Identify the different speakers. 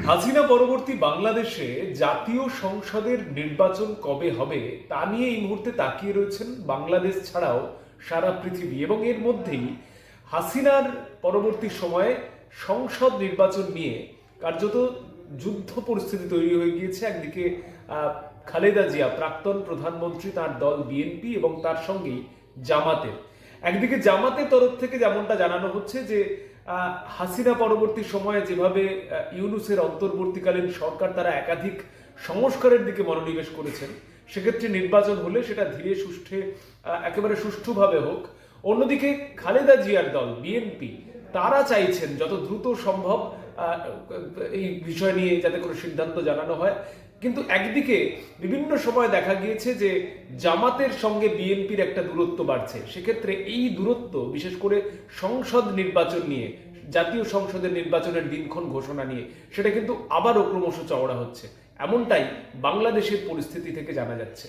Speaker 1: হাসিনা পরবর্তী বাংলাদেশে জাতীয় সংসদের নির্বাচন কবে হবে তা নিয়ে এই মুহূর্তে তাকিয়ে রয়েছেন বাংলাদেশ ছাড়াও সারা পৃথিবী। এবং এর মধ্যেই হাসিনার পরবর্তী সময়ে সংসদ নির্বাচন নিয়ে কার্যত যুদ্ধ পরিস্থিতি তৈরি হয়ে গিয়েছে। একদিকে খালেদা জিয়া প্রাক্তন প্রধানমন্ত্রী, তার দল বিএনপি এবং তার সঙ্গেই জামাতের। একদিকে জামাতের তরফ থেকে যেমনটা জানানো হচ্ছে যে হাসিনা পরবর্তী সময়ে যেভাবে ইউনূসের অন্তর্বর্তীকালীন সরকার তারা একাধিক সংস্কারের দিকে মনোনিবেশ করেছেন, সেক্ষেত্রে নির্বাচন হলে সেটা ধীরে সুষ্ঠে একেবারে সুষ্ঠুভাবে হোক। অন্যদিকে খালেদা জিয়ার দল বিএনপি তারা চাইছেন যত দ্রুত সম্ভব এই বিষয় নিয়ে যাতে কোনো সিদ্ধান্ত জানানো হয়। কিন্তু একদিকে বিভিন্ন সময় দেখা গিয়েছে যে জামাতের সঙ্গে বিএনপির একটা দূরত্ব বাড়ছে। সেক্ষেত্রে এই দূরত্ব বিশেষ করে সংসদ নির্বাচন নিয়ে, জাতীয় সংসদের নির্বাচনের দিনক্ষণ ঘোষণা নিয়ে, সেটা কিন্তু আবারও ক্রমশ চওড়া হচ্ছে। এমনটাই বাংলাদেশের পরিস্থিতি থেকে জানা যাচ্ছে।